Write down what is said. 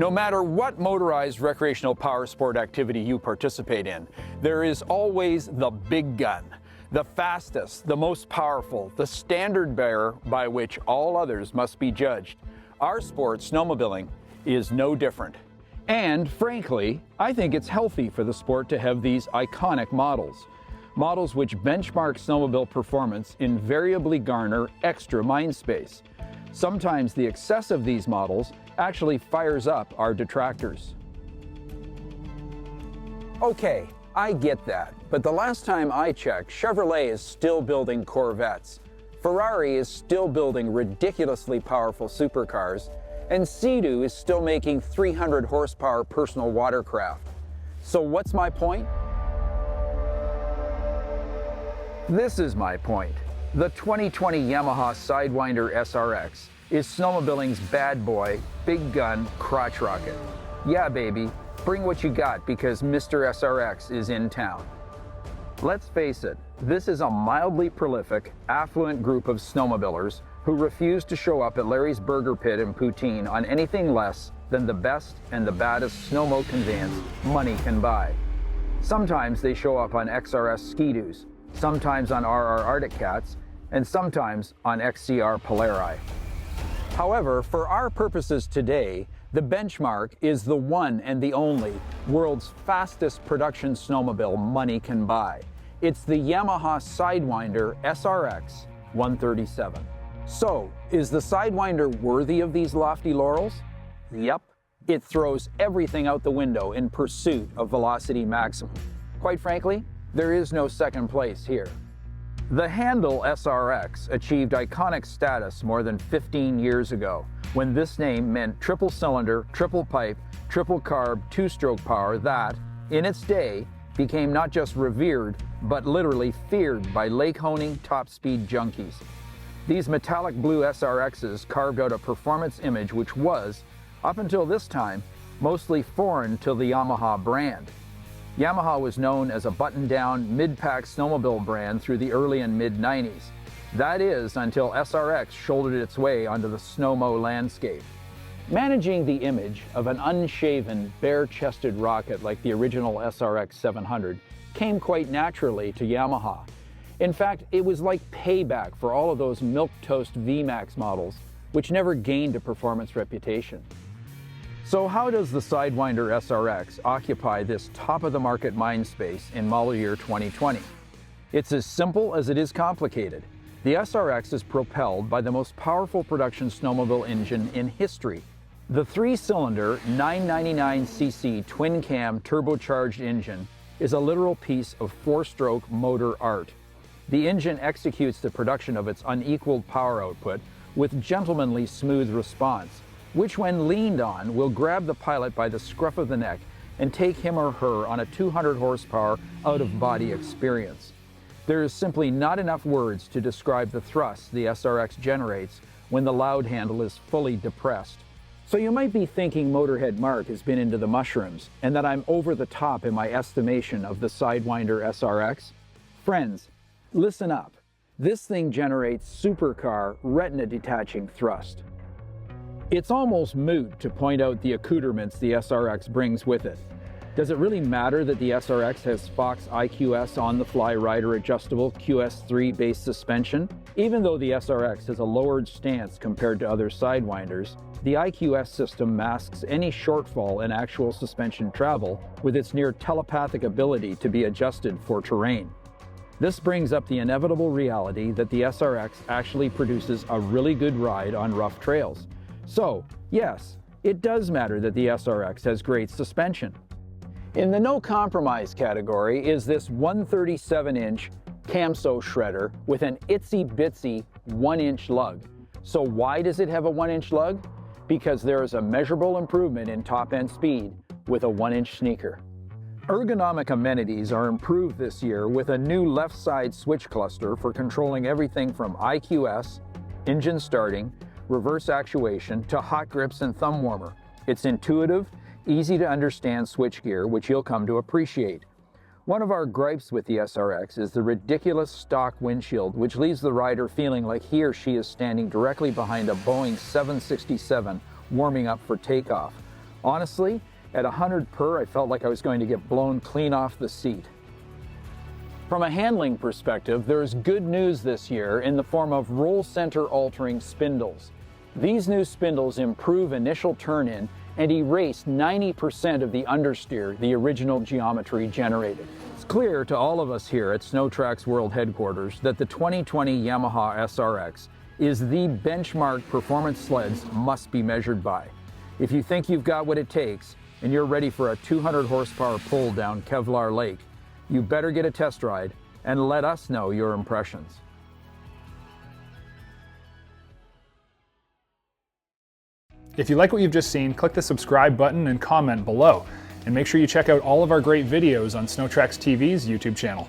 No matter what motorized recreational power sport activity you participate in, there is always the big gun, the fastest, the most powerful, the standard bearer by which all others must be judged. Our sport, snowmobiling, is no different. And frankly, I think it's healthy for the sport to have these iconic models. Models which benchmark snowmobile performance invariably garner extra mind space. Sometimes the excess of these models actually fires up our detractors. Okay, I get that, but the last time I checked, Chevrolet is still building Corvettes, Ferrari is still building ridiculously powerful supercars, and Sea-Doo is still making 300 horsepower personal watercraft. So what's my point? This is my point. The 2020 Yamaha Sidewinder SRX is snowmobiling's bad boy, big gun, crotch rocket. Yeah, baby, bring what you got because Mr. SRX is in town. Let's face it, this is a mildly prolific, affluent group of snowmobilers who refuse to show up at Larry's Burger Pit in Poutine on anything less than the best and the baddest snowmo conveyance money can buy. Sometimes they show up on XRS Ski-Doos, sometimes on RR Arctic Cats, and sometimes on XCR Polari. However, for our purposes today, the benchmark is the one and the only world's fastest production snowmobile money can buy. It's the Yamaha Sidewinder SRX 137. So, is the Sidewinder worthy of these lofty laurels? Yep. It throws everything out the window in pursuit of velocity maximum. Quite frankly, there is no second place here. The Handle SRX achieved iconic status more than 15 years ago, when this name meant triple cylinder, triple pipe, triple carb, two-stroke power that, in its day, became not just revered, but literally feared by lake-honing top-speed junkies. These metallic blue SRXs carved out a performance image which was, up until this time, mostly foreign to the Yamaha brand. Yamaha was known as a button-down, mid-pack snowmobile brand through the early and mid-90s. That is, until SRX shouldered its way onto the snowmo landscape. Managing the image of an unshaven, bare-chested rocket like the original SRX 700 came quite naturally to Yamaha. In fact, it was like payback for all of those milquetoast VMAX models, which never gained a performance reputation. So how does the Sidewinder SRX occupy this top-of-the-market mind space in model year 2020? It's as simple as it is complicated. The SRX is propelled by the most powerful production snowmobile engine in history. The three-cylinder 999cc twin-cam turbocharged engine is a literal piece of four-stroke motor art. The engine executes the production of its unequaled power output with gentlemanly smooth response, which when leaned on will grab the pilot by the scruff of the neck and take him or her on a 200 horsepower out-of-body experience. There is simply not enough words to describe the thrust the SRX generates when the loud handle is fully depressed. So you might be thinking Motorhead Mark has been into the mushrooms and that I'm over the top in my estimation of the Sidewinder SRX. Friends, listen up. This thing generates supercar retina-detaching thrust. It's almost moot to point out the accoutrements the SRX brings with it. Does it really matter that the SRX has Fox IQS on-the-fly rider adjustable QS3-based suspension? Even though the SRX has a lowered stance compared to other Sidewinders, the IQS system masks any shortfall in actual suspension travel with its near telepathic ability to be adjusted for terrain. This brings up the inevitable reality that the SRX actually produces a really good ride on rough trails. So, yes, it does matter that the SRX has great suspension. In the no compromise category is this 137-inch Camso shredder with an itsy-bitsy 1-inch lug. So why does it have a 1-inch lug? Because there is a measurable improvement in top-end speed with a 1-inch sneaker. Ergonomic amenities are improved this year with a new left-side switch cluster for controlling everything from IQS, engine starting, reverse actuation, to hot grips and thumb warmer. It's intuitive, easy to understand switchgear, which you'll come to appreciate. One of our gripes with the SRX is the ridiculous stock windshield, which leaves the rider feeling like he or she is standing directly behind a Boeing 767 warming up for takeoff. Honestly, at 100 per, I felt like I was going to get blown clean off the seat. From a handling perspective, there's good news this year in the form of roll center altering spindles. These new spindles improve initial turn-in and erase 90% of the understeer the original geometry generated. It's clear to all of us here at SnowTrack's World Headquarters that the 2020 Yamaha SRX is the benchmark performance sleds must be measured by. If you think you've got what it takes and you're ready for a 200 horsepower pull down Kevlar Lake, you better get a test ride and let us know your impressions. If you like what you've just seen, click the subscribe button and comment below. And make sure you check out all of our great videos on SnowTrack's TV's YouTube channel.